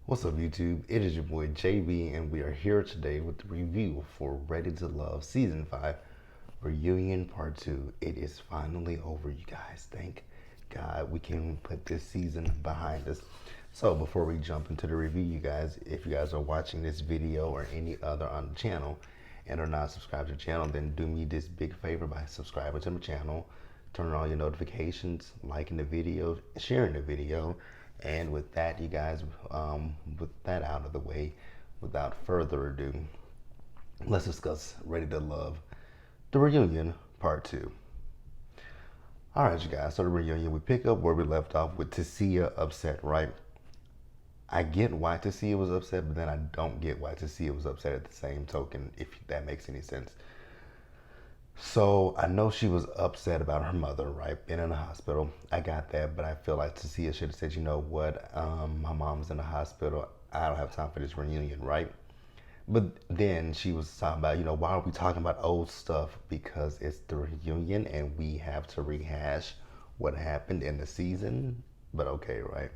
What's up, YouTube? It is your boy JB, and we are here today with the review for Ready to Love Season 5 Reunion Part 2. It is finally over, you guys. Thank God we can put this season behind us. So, before we jump into the review, you guys, if you guys are watching this video or any other on the channel and are not subscribed to the channel, then do me this big favor by subscribing to the channel, turning on your notifications, liking the video, sharing the video. And with that, you guys, with that out of the way, without further ado, let's discuss Ready to Love, the reunion, part 2. All right, you guys, so the reunion, we pick up where we left off with Tasia upset, right? I get why Tasia was upset, but then I don't get why Tasia was upset at the same token, if that makes any sense. So I know she was upset about her mother, right, being in the hospital. I got that, but I feel like Tasia should have said, you know what, my mom's in the hospital. I don't have time for this reunion, right? But then she was talking about, why are we talking about old stuff? Because it's the reunion and we have to rehash what happened in the season. But okay, right?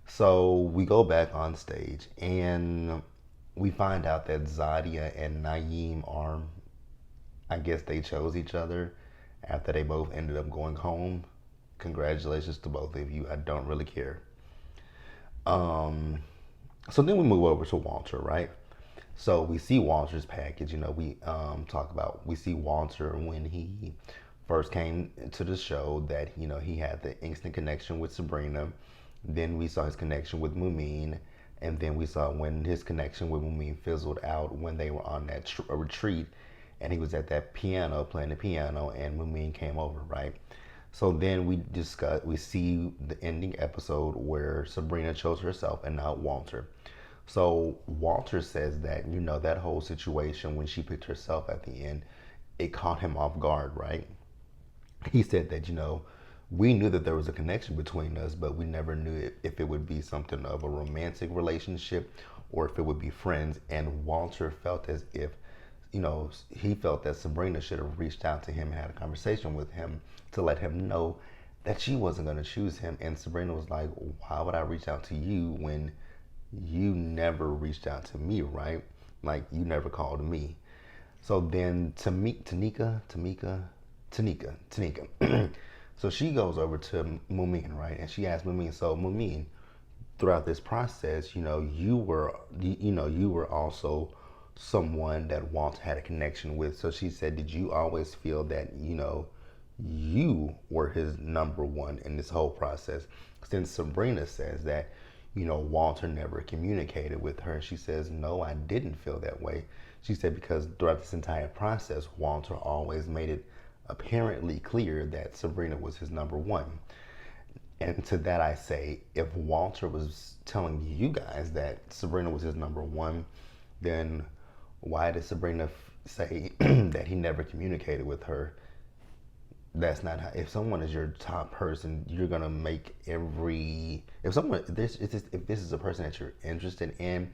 So we go back on stage and we find out that Zadia and Naeem are, I guess they chose each other after they both ended up going home. Congratulations to both of you. I don't really care. So then we move over to Walter, right? So we see Walter's package. We see Walter when he first came to the show that, he had the instant connection with Sabrina. Then we saw his connection with Mumin. And then we saw when his connection with Mumin fizzled out when they were on that retreat and he was at that piano playing the piano and Mumin came over, right? So then we see the ending episode where Sabrina chose herself and not Walter. So Walter says that, that whole situation when she picked herself at the end, it caught him off guard, right? He said that, we knew that there was a connection between us, but we never knew if it would be something of a romantic relationship or if it would be friends. And Walter felt as if, he felt that Sabrina should have reached out to him and had a conversation with him to let him know that she wasn't going to choose him. And Sabrina was like, why would I reach out to you when you never reached out to me, right? Like, you never called me. So then Tanika. So she goes over to Mumin, right? And she asks Mumin, so Mumin, throughout this process, you were also someone that Walter had a connection with. So she said, did you always feel that, you were his number one in this whole process? Since Sabrina says that, Walter never communicated with her. She says, no, I didn't feel that way. She said, because throughout this entire process, Walter always made it apparently clear that Sabrina was his number one. And to that I say, if Walter was telling you guys that Sabrina was his number one, then why did Sabrina say that he never communicated with her? That's not how. If someone is your top person, you're gonna make if this is a person that you're interested in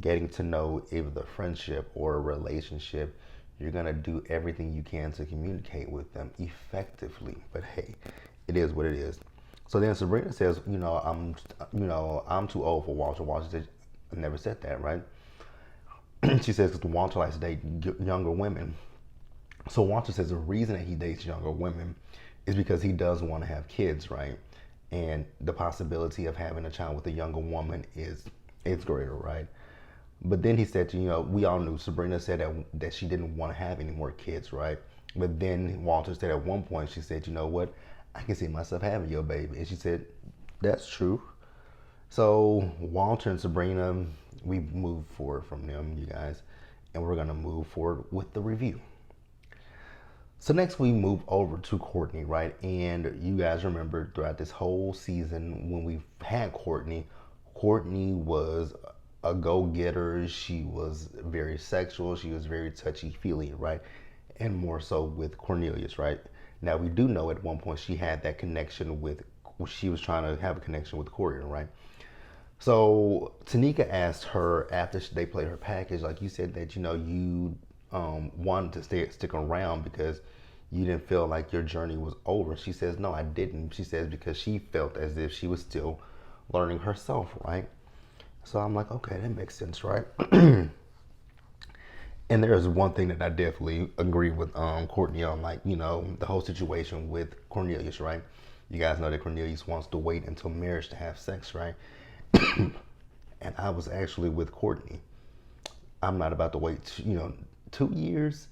getting to know, either the friendship or a relationship, you're gonna do everything you can to communicate with them effectively. But hey, it is what it is. So then Sabrina says, I'm too old for Walter. Walter said, I never said that, right? She says, because Walter likes to date younger women. So Walter says the reason that he dates younger women is because he does want to have kids, right? And the possibility of having a child with a younger woman is greater, right? But then he said, we all knew Sabrina said that she didn't want to have any more kids, right? But then Walter said at one point, she said, you know what? I can see myself having your baby. And she said, that's true. So Walter and Sabrina, we move forward from them, you guys, and we're gonna move forward with the review. So next we move over to Courtney, right? And you guys remember throughout this whole season when we had Courtney was a go-getter. She was very sexual. She was very touchy-feely, right? And more so with Cornelius, right? Now we do know at one point she had that connection she was trying to have a connection with Courtney, right? So Tanika asked her after they played her package, like, you said that you wanted to stick around because you didn't feel like your journey was over. She says, no, I didn't. She says because she felt as if she was still learning herself, right? So I'm like, okay, that makes sense, right? And there's one thing that I definitely agree with Courtney on, like, the whole situation with Cornelius, right? You guys know that Cornelius wants to wait until marriage to have sex, right? And I was actually with Courtney. I'm not about to wait, 2 years.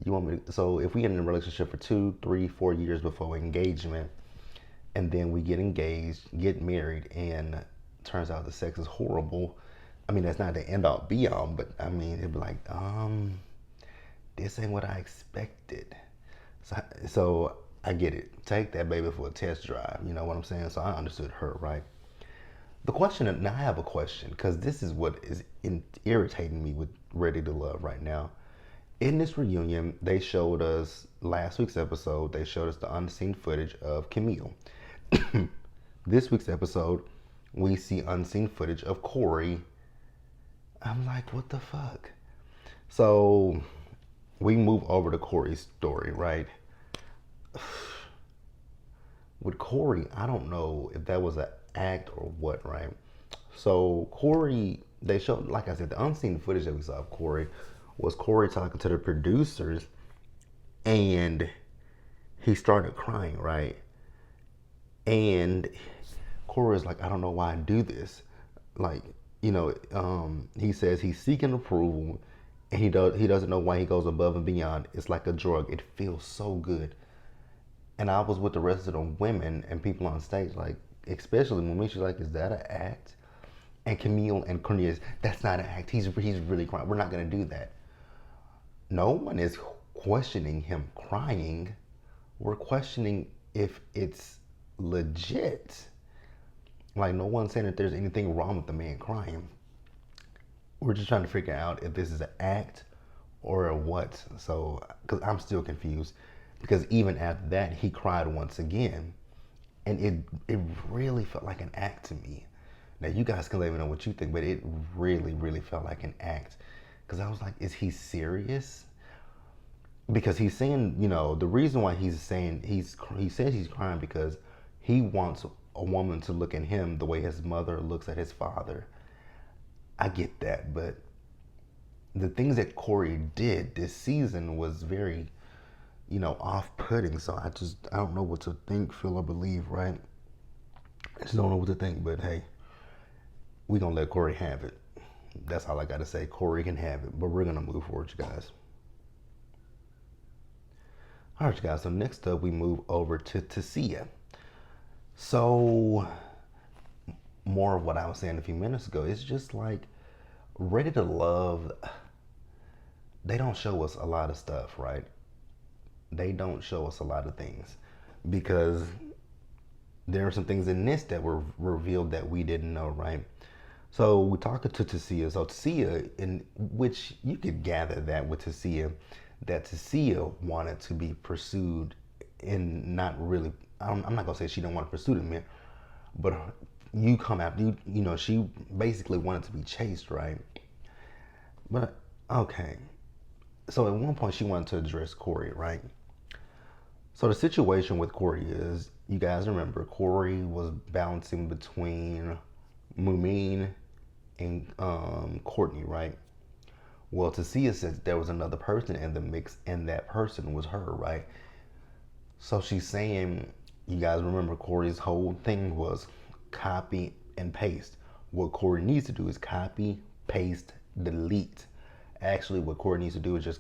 You want me to, so if we get in a relationship for 2, 3, 4 years before engagement, and then we get engaged, get married, and turns out the sex is horrible. I mean, that's not the end all be all, but I mean, it'd be like, this ain't what I expected. So I get it. Take that baby for a test drive. You know what I'm saying? So I understood her, right? The question, now I have a question, because this is what is irritating me with Ready to Love right now. In this reunion, they showed us, last week's episode, they showed us the unseen footage of Camille. This week's episode, we see unseen footage of Corey. I'm like, what the fuck? So we move over to Corey's story, right? With Corey, I don't know if that was an act or what, right? So Corey, they showed, like I said, the unseen footage that we saw of Corey was Corey talking to the producers, and he started crying, right? And Corey is like, I don't know why I do this. Like, he says he's seeking approval, and he doesn't know why he goes above and beyond. It's like a drug. It feels so good. And I was with the rest of the women and people on stage, like, especially when she's like, is that an act? And Camille and Cornelius, that's not an act. He's really crying. We're not gonna do that. No one is questioning him crying. We're questioning if it's legit. Like, no one's saying that there's anything wrong with the man crying. We're just trying to figure out if this is an act or a what. So, because I'm still confused. Because even after that, he cried once again. And it really felt like an act to me. Now, you guys can let me know what you think, but it really, really felt like an act. Because I was like, is he serious? Because he's saying, the reason why he's saying, he says he's crying because he wants a woman to look at him the way his mother looks at his father. I get that, but the things that Corey did this season was very, off-putting. So I don't know what to think, feel, or believe, right? I just don't know what to think, but hey, we gonna let Corey have it. That's all I gotta say. Corey can have it, but we're gonna move forward, you guys. All right, you guys, so next up we move over to Tasia. So, more of what I was saying a few minutes ago, it's just like Ready to Love, they don't show us a lot of stuff, right? They don't show us a lot of things because there are some things in this that were revealed that we didn't know, right? So we're talking to Tasia. So Tasia, in which you could gather that with Tasia, that Tasia wanted to be pursued and not really, I'm not gonna say she didn't want to pursue the man, but you come after, she basically wanted to be chased, right? But, okay. So at one point she wanted to address Corey, right? So the situation with Corey is, you guys remember, Corey was bouncing between Mumin and Courtney, right? Well, Tasia says there was another person in the mix, and that person was her, right? So she's saying, you guys remember Corey's whole thing was copy and paste. What Corey needs to do is copy, paste, delete. Actually, what Corey needs to do is just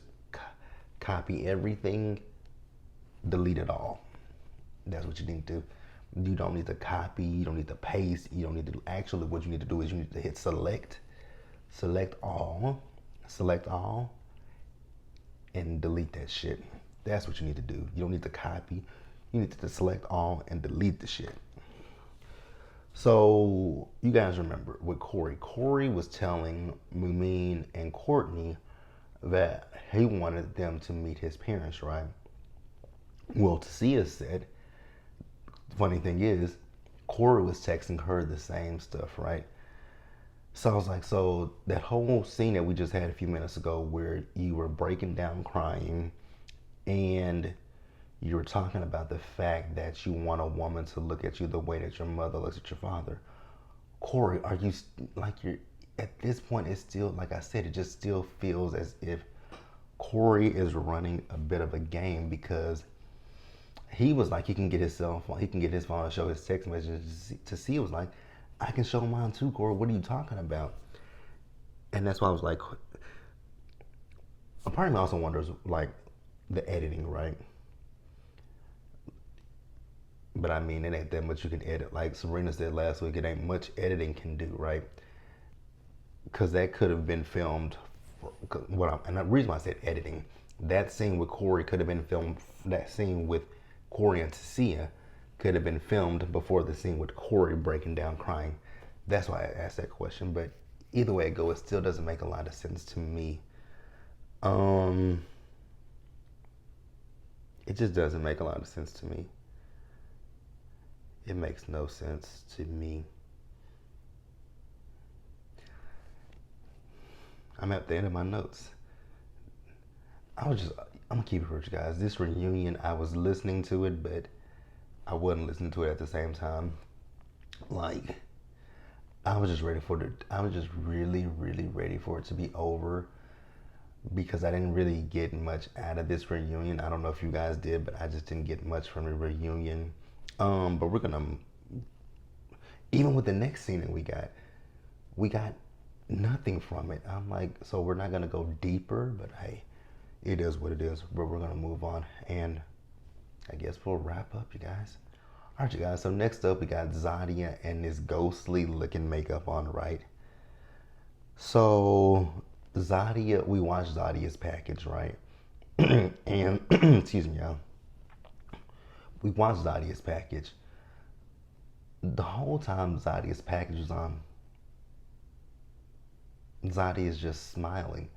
copy everything, delete it all. That's what you need to do. You don't need to copy, you don't need to paste, you don't need to do, actually what you need to do is you need to hit select all, and delete that shit. That's what you need to do. You don't need to copy, you need to select all and delete the shit. So you guys remember with Corey was telling Mumin and Courtney that he wanted them to meet his parents, right? Well, Tasia said, the funny thing is, Corey was texting her the same stuff, right? So I was like, so that whole scene that we just had a few minutes ago where you were breaking down crying and you were talking about the fact that you want a woman to look at you the way that your mother looks at your father. Corey, are you like you're at this point? It's still like I said. It just still feels as if Corey is running a bit of a game because he was like he can get his cell phone, he can get his phone and show his text messages to see. It was like I can show mine too, Corey. What are you talking about? And that's why I was like, a part of me also wonders like the editing, right? But I mean, it ain't that much you can edit. Like Serena said last week, it ain't much editing can do, right? Because that could have been filmed. And the reason why I said editing, that scene with Corey could have been filmed. That scene with Corey and Tasia could have been filmed before the scene with Corey breaking down crying. That's why I asked that question. But either way it goes, it still doesn't make a lot of sense to me. It just doesn't make a lot of sense to me. It makes no sense to me. I'm at the end of my notes. I'm gonna keep it for you guys. This reunion, I was listening to it, but I wasn't listening to it at the same time. Like, I was just ready for it. I was just really, really ready for it to be over because I didn't really get much out of this reunion. I don't know if you guys did, but I just didn't get much from the reunion. But we're gonna, even with the next scene that we got nothing from it. I'm like, so we're not gonna go deeper, but hey, it is what it is. But we're gonna move on, and I guess we'll wrap up, you guys. All right, you guys. So next up, we got Zadia and this ghostly looking makeup on, right? So Zadia, we watched Zadia's package, right? And excuse me, y'all. We watched Zadia's package. The whole time Zadia's package was on, Zadia is just smiling.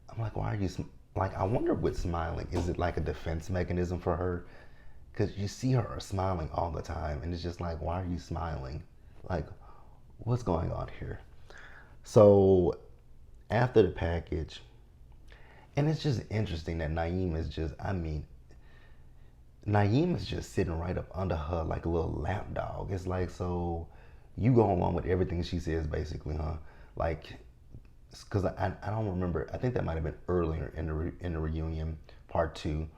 I'm like, why are you like? I wonder what's smiling. Is it like a defense mechanism for her? Because you see her smiling all the time, and it's just like, why are you smiling? Like, what's going on here? So after the package, and it's just interesting that Naeem is just, I mean, Naeem is just sitting right up under her like a little lap dog. It's like, so you go along with everything she says, basically, huh? Like, because I don't remember. I think that might have been earlier in the reunion part two,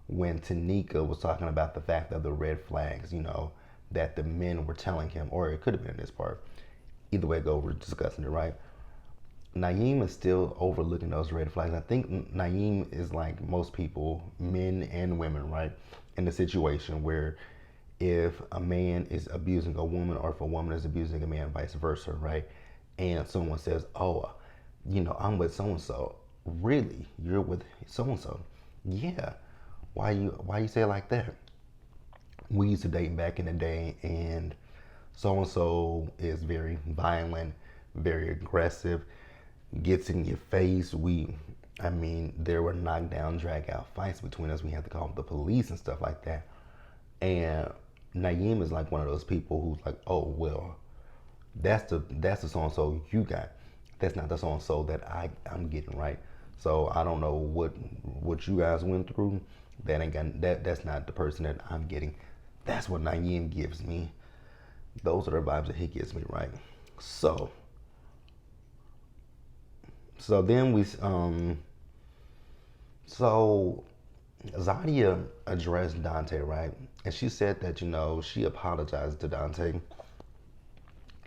when Tanika was talking about the fact of the red flags, you know, that the men were telling him, or it could have been in this part. Either way, go, we're discussing it, right? Naeem is still overlooking those red flags. I think Naeem is like most people, men and women, right? In the situation where if a man is abusing a woman or if a woman is abusing a man, vice versa, right? And someone says, oh, you know, I'm with so-and-so. Really? You're with so-and-so? Yeah. Why you say it like that? We used to date back in the day, and so-and-so is very violent, very aggressive, gets in your face. I mean, there were knockdown, drag out fights between us. We had to call the police and stuff like that. And Naeem is like one of those people who's like, oh, well, that's the so-and-so you got. That's not the so-and-so that I'm getting, right? So I don't know what you guys went through. That's not the person that I'm getting. That's what Naeem gives me. Those are the vibes that he gives me, right? So then so Zadia addressed Dante, right? And she said that, you know, she apologized to Dante.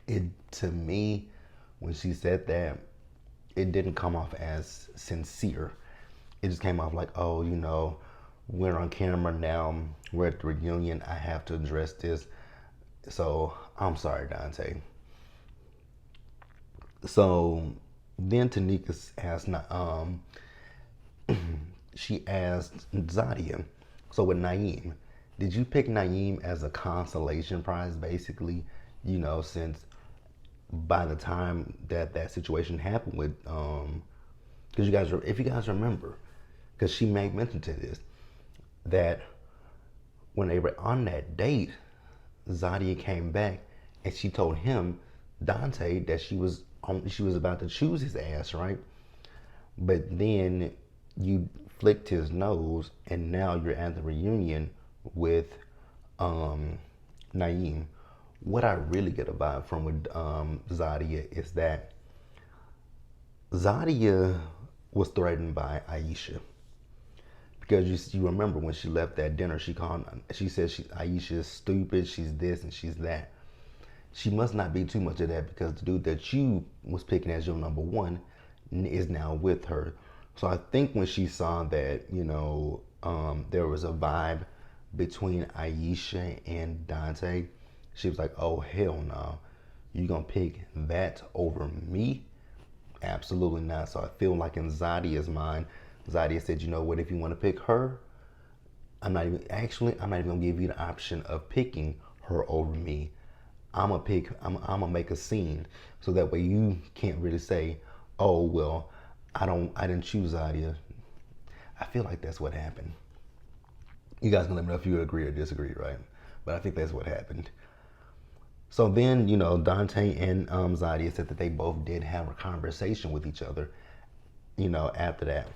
It, to me, when she said that, it didn't come off as sincere. It just came off like, oh, you know, we're on camera now, we're at the reunion, I have to address this. So I'm sorry, Dante. So then Tanika asked, she asked Zadia, so with Naeem, did you pick Naeem as a consolation prize, basically? You know, since by the time that situation happened with, because if you guys remember, because she made mention to this, that when they were on that date, Zadia came back and she told him, Dante, that she was about to choose his ass, right? But then you flicked his nose, and now you're at the reunion with Naeem. What I really get a vibe from with Zadia is that Zadia was threatened by Aisha because you remember when she left that dinner, she said Aisha is stupid, she's this and she's that. She must not be too much of that because the dude that you was picking as your number one is now with her. So I think when she saw that, there was a vibe between Aisha and Dante, she was like, "Oh hell no, you gonna pick that over me? Absolutely not." So I feel like in Zadia's mind, Zadia said, "You know what? If you want to pick her, I'm not even gonna give you the option of picking her over me. I'm gonna make a scene so that way you can't really say, oh well, I didn't choose Zadia." I feel like that's what happened. You guys can let me know if you agree or disagree, right? But I think that's what happened. So then, Dante and Zadia said that they both did have a conversation with each other, after that.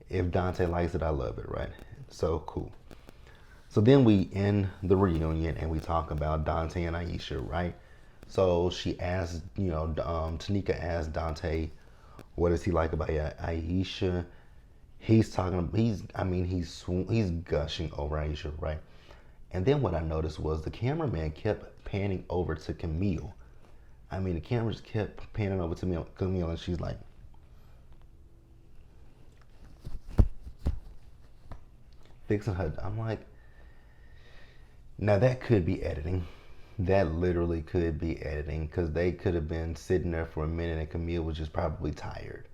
If Dante likes it, I love it, right? So cool. So then we end the reunion and we talk about Dante and Aisha, right? So she asked, Tanika asked Dante, what does he like about Aisha? He's gushing over Aisha, right? And then what I noticed was the cameraman kept panning over to Camille. The camera just kept panning over to Camille, and she's like, fixing her. I'm like, now that could be editing. That literally could be editing because they could have been sitting there for a minute and Camille was just probably tired.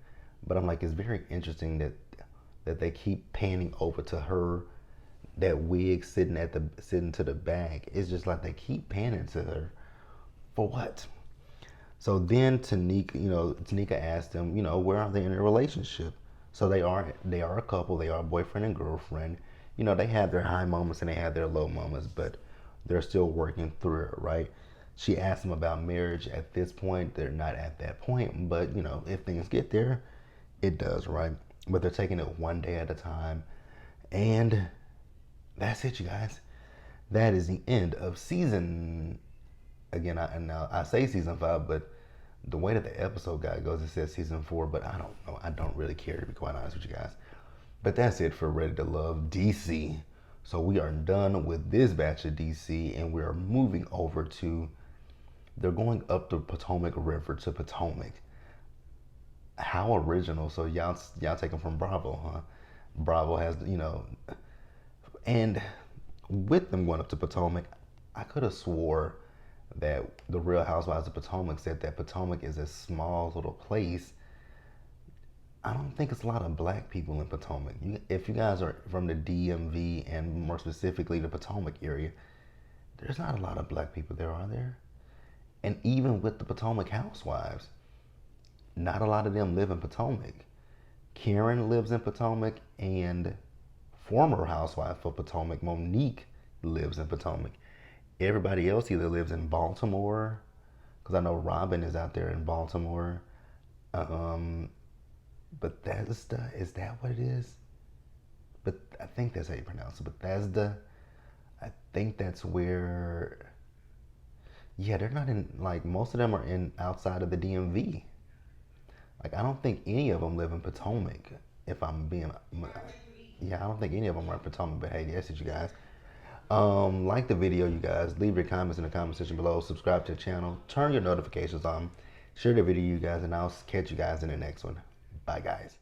But I'm like, it's very interesting that they keep panning over to her, that wig sitting to the back. It's just like they keep panning to her. For what? So then Tanika asked them, where are they in a relationship? So they are a couple, they are boyfriend and girlfriend. They have their high moments and they have their low moments, but they're still working through it, right? She asked them about marriage. At this point, they're not at that point, but if things get there, it does, right? But they're taking it one day at a time. And that's it, you guys. That is the end of season. Again, I say season 5, but the way that the episode guide goes, it says season 4, but I don't know. I don't really care, to be quite honest with you guys. But that's it for Ready to Love DC. So we are done with this batch of DC, and we are moving over to, they're going up the Potomac River to Potomac. How original. So y'all take them from Bravo, huh? Bravo has, and with them going up to Potomac, I could have swore that the Real Housewives of Potomac said that Potomac is a small little place. I don't think it's a lot of black people in Potomac. If you guys are from the DMV and more specifically the Potomac area, there's not a lot of black people there, are there? And even with the Potomac Housewives, not a lot of them live in Potomac. Karen lives in Potomac, and former housewife of Potomac, Monique, lives in Potomac. Everybody else either lives in Baltimore, because I know Robin is out there in Baltimore. Bethesda, is that what it is? But I think that's how you pronounce it. Bethesda. I think that's where. Yeah, they're not in. Like most of them are in outside of the DMV. Like I don't think any of them live in Potomac. If I'm being, yeah, I don't think any of them are in Potomac. But hey, that's it, you guys. Like the video, you guys. Leave your comments in the comment section below. Subscribe to the channel. Turn your notifications on. Share the video, you guys, and I'll catch you guys in the next one. Bye, guys.